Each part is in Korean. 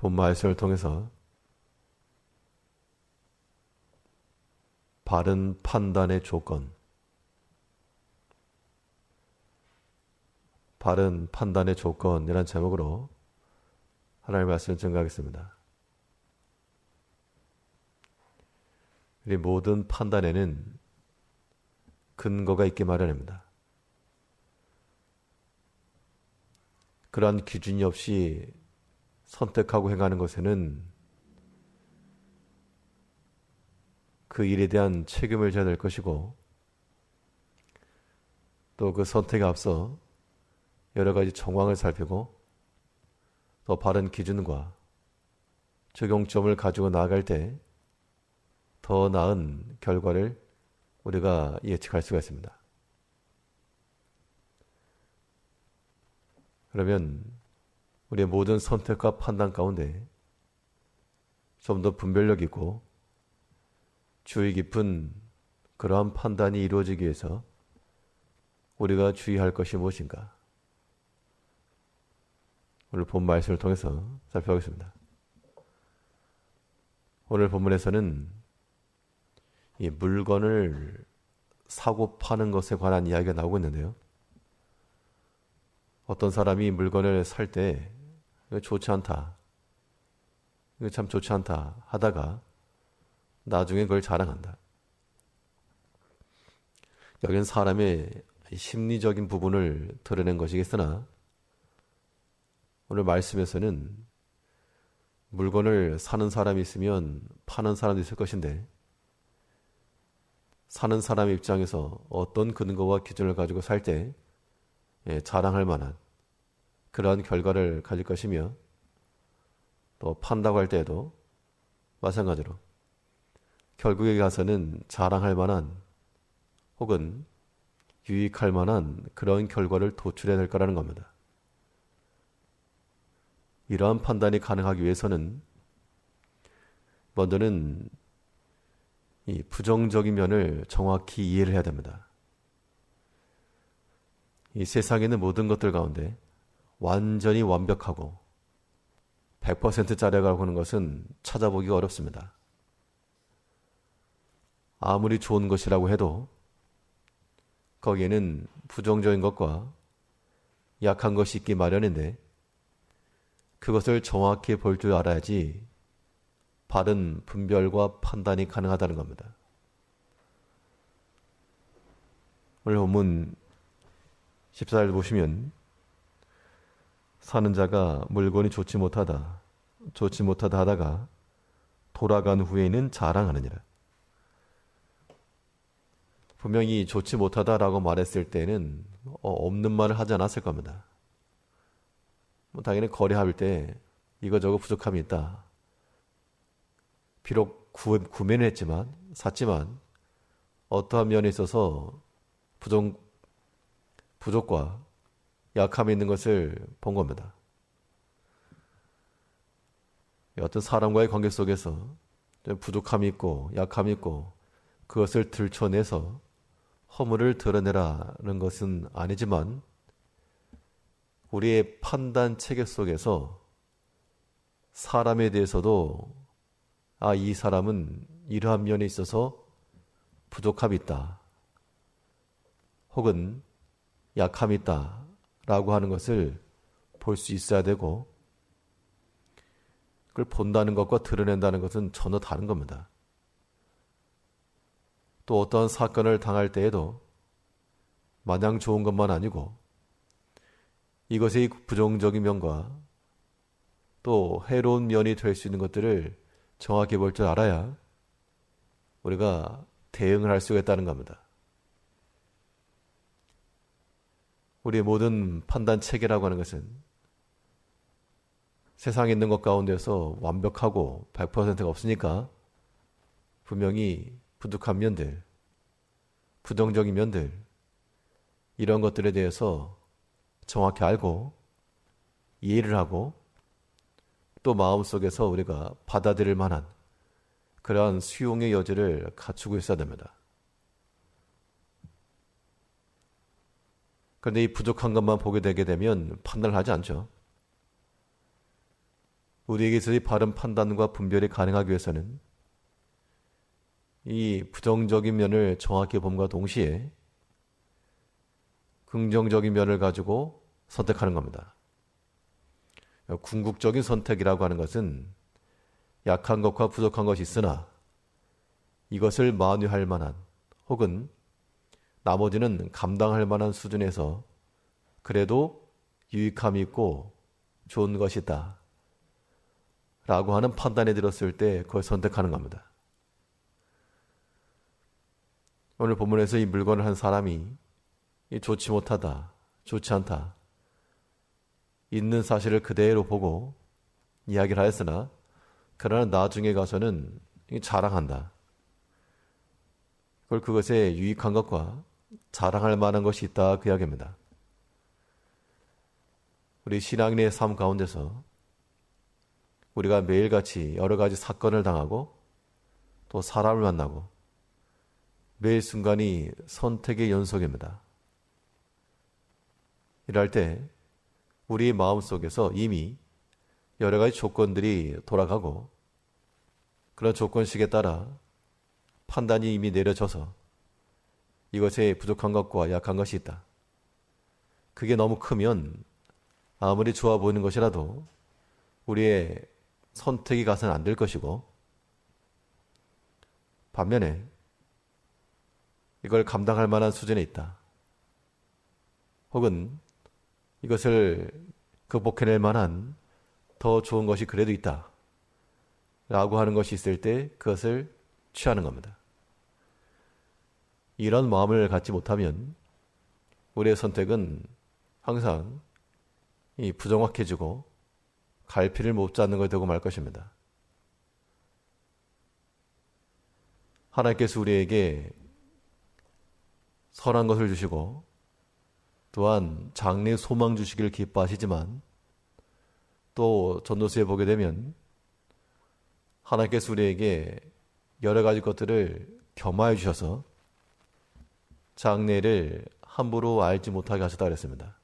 본 말씀을 통해서 바른 판단의 조건, 바른 판단의 조건이라는 제목으로 하나님의 말씀을 증거하겠습니다. 우리 모든 판단에는 근거가 있기 마련입니다. 그러한 기준이 없이 선택하고 행하는 것에는 그 일에 대한 책임을 져야 될 것이고, 또 그 선택에 앞서 여러 가지 정황을 살피고 또 바른 기준과 적용점을 가지고 나아갈 때 더 나은 결과를 우리가 예측할 수가 있습니다. 그러면 우리의 모든 선택과 판단 가운데 좀 더 분별력 있고 주의 깊은 그러한 판단이 이루어지기 위해서 우리가 주의할 것이 무엇인가? 오늘 본 말씀을 통해서 살펴보겠습니다. 오늘 본문에서는 이 물건을 사고 파는 것에 관한 이야기가 나오고 있는데요. 어떤 사람이 물건을 살 때 이거 좋지 않다, 이거 참 좋지 않다 하다가 나중에 그걸 자랑한다. 여기는 사람의 심리적인 부분을 드러낸 것이겠으나 오늘 말씀에서는 물건을 사는 사람이 있으면 파는 사람도 있을 것인데 사는 사람 입장에서 어떤 근거와 기준을 가지고 살 때 자랑할 만한 그러한 결과를 가질 것이며, 또 판다고 할 때에도 마찬가지로 결국에 가서는 자랑할 만한 혹은 유익할 만한 그런 결과를 도출해야 될 거라는 겁니다. 이러한 판단이 가능하기 위해서는 먼저는 이 부정적인 면을 정확히 이해를 해야 됩니다. 이 세상에 있는 모든 것들 가운데 완전히 완벽하고 100%짜리라고 하는 것은 찾아보기가 어렵습니다. 아무리 좋은 것이라고 해도 거기에는 부정적인 것과 약한 것이 있기 마련인데 그것을 정확히 볼 줄 알아야지 바른 분별과 판단이 가능하다는 겁니다. 오늘 본문 14절 보시면 사는 자가 물건이 좋지 못하다 하다가 돌아간 후에는 자랑하느니라. 분명히 좋지 못하다라고 말했을 때는 없는 말을 하지 않았을 겁니다. 당연히 거래할 때 이거저거 부족함이 있다. 비록 구매는 했지만, 샀지만 어떠한 면에 있어서 부족과 약함이 있는 것을 본 겁니다. 어떤 사람과의 관계 속에서 부족함이 있고 약함이 있고 그것을 들춰내서 허물을 드러내라는 것은 아니지만 우리의 판단 체계 속에서 사람에 대해서도 이 사람은 이러한 면에 있어서 부족함이 있다 혹은 약함이 있다 라고 하는 것을 볼 수 있어야 되고, 그걸 본다는 것과 드러낸다는 것은 전혀 다른 겁니다. 또 어떠한 사건을 당할 때에도 마냥 좋은 것만 아니고 이것의 부정적인 면과 또 해로운 면이 될 수 있는 것들을 정확히 볼 줄 알아야 우리가 대응을 할 수가 있다는 겁니다. 우리의 모든 판단 체계라고 하는 것은 세상에 있는 것 가운데서 완벽하고 100%가 없으니까 분명히 부족한 면들, 부정적인 면들, 이런 것들에 대해서 정확히 알고 이해를 하고 또 마음속에서 우리가 받아들일 만한 그러한 수용의 여지를 갖추고 있어야 됩니다. 그런데 이 부족한 것만 보게 되게 되면 판단을 하지 않죠. 우리에게 있어서 바른 판단과 분별이 가능하기 위해서는 이 부정적인 면을 정확히 봄과 동시에 긍정적인 면을 가지고 선택하는 겁니다. 궁극적인 선택이라고 하는 것은 약한 것과 부족한 것이 있으나 이것을 만회할 만한 혹은 나머지는 감당할 만한 수준에서 그래도 유익함이 있고 좋은 것이다 라고 하는 판단이 들었을 때 그걸 선택하는 겁니다. 오늘 본문에서 이 물건을 한 사람이 좋지 못하다, 좋지 않다, 있는 사실을 그대로 보고 이야기를 하였으나 그러나 나중에 가서는 자랑한다. 그것에 유익한 것과 자랑할 만한 것이 있다 그 이야기입니다. 우리 신앙인의 삶 가운데서 우리가 매일같이 여러 가지 사건을 당하고 또 사람을 만나고 매 순간이 선택의 연속입니다. 이럴 때 우리 마음속에서 이미 여러 가지 조건들이 돌아가고 그런 조건식에 따라 판단이 이미 내려져서 이것에 부족한 것과 약한 것이 있다. 그게 너무 크면 아무리 좋아 보이는 것이라도 우리의 선택이 가서는 안 될 것이고 반면에 이걸 감당할 만한 수준에 있다. 혹은 이것을 극복해낼 만한 더 좋은 것이 그래도 있다. 라고 하는 것이 있을 때 그것을 취하는 겁니다. 이런 마음을 갖지 못하면 우리의 선택은 항상 부정확해지고 갈피를 못 잡는 것이 되고 말 것입니다. 하나님께서 우리에게 선한 것을 주시고 또한 장래의 소망 주시기를 기뻐하시지만 또 전도서에 보게 되면 하나님께서 우리에게 여러 가지 것들을 겸하여 주셔서 장래를 함부로 알지 못하게 하셨다 그랬습니다.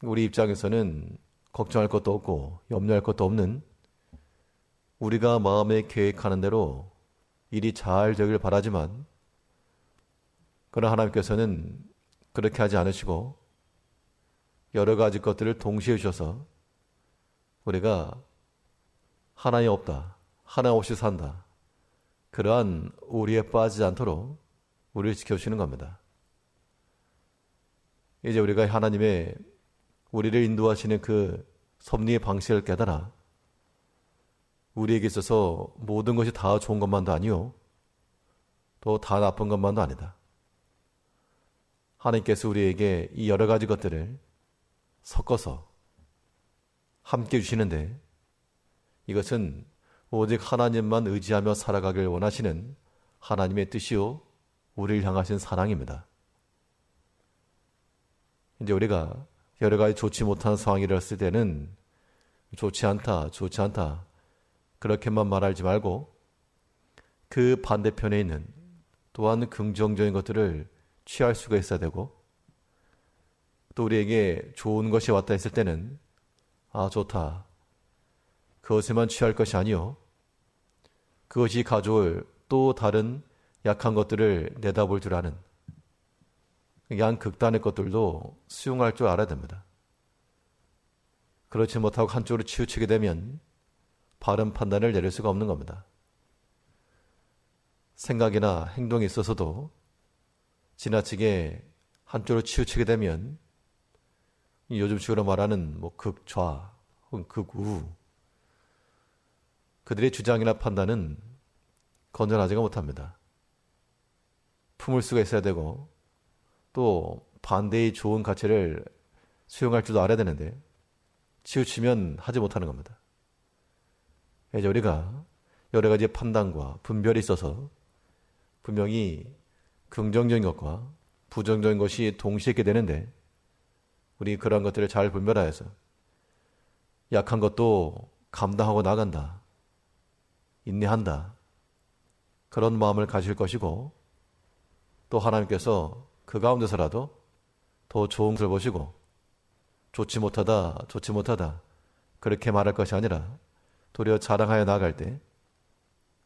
우리 입장에서는 걱정할 것도 없고 염려할 것도 없는 우리가 마음에 계획하는 대로 일이 잘 되길 바라지만 그러나 하나님께서는 그렇게 하지 않으시고 여러 가지 것들을 동시에 주셔서 우리가 하나님 없다, 하나 없이 산다 그러한 오리에 빠지지 않도록 우리를 지켜주시는 겁니다. 이제 우리가 하나님의 우리를 인도하시는 그 섭리의 방식을 깨달아 우리에게 있어서 모든 것이 다 좋은 것만도 아니요 또 다 나쁜 것만도 아니다. 하나님께서 우리에게 이 여러 가지 것들을 섞어서 함께 주시는데 이것은 오직 하나님만 의지하며 살아가길 원하시는 하나님의 뜻이요 우리를 향하신 사랑입니다. 이제 우리가 여러 가지 좋지 못한 상황이 일어났을 때는 좋지 않다, 좋지 않다 그렇게만 말하지 말고 그 반대편에 있는 또한 긍정적인 것들을 취할 수가 있어야 되고 또 우리에게 좋은 것이 왔다 했을 때는 아 좋다 그것에만 취할 것이 아니요 그것이 가져올 또 다른 약한 것들을 내다볼 줄 아는 양극단의 것들도 수용할 줄 알아야 됩니다. 그렇지 못하고 한쪽으로 치우치게 되면 바른 판단을 내릴 수가 없는 겁니다. 생각이나 행동에 있어서도 지나치게 한쪽으로 치우치게 되면 요즘 식으로 말하는 극좌 혹은 극우 그들의 주장이나 판단은 건전하지가 못합니다. 품을 수가 있어야 되고 또 반대의 좋은 가치를 수용할 줄도 알아야 되는데 치우치면 하지 못하는 겁니다. 이제 우리가 여러 가지 판단과 분별이 있어서 분명히 긍정적인 것과 부정적인 것이 동시에 있게 되는데 우리 그런 것들을 잘 분별하여서 약한 것도 감당하고 나간다. 인내한다. 그런 마음을 가질 것이고 또 하나님께서 그 가운데서라도 더 좋은 것을 보시고 좋지 못하다 그렇게 말할 것이 아니라 도리어 자랑하여 나아갈 때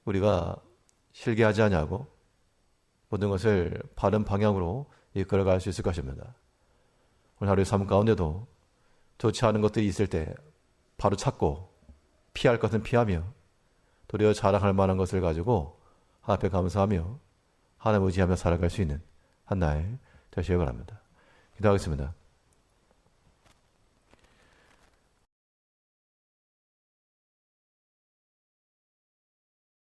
우리가 실개하지 아니하고 모든 것을 바른 방향으로 이끌어갈 수 있을 것입니다. 오늘 하루의 삶 가운데도 좋지 않은 것들이 있을 때 바로 찾고 피할 것은 피하며 도리어 자랑할 만한 것을 가지고 하나님 앞에 감사하며 하나님 의지하며 살아갈 수 있는 한 날 되시기 바랍니다. 기도하겠습니다.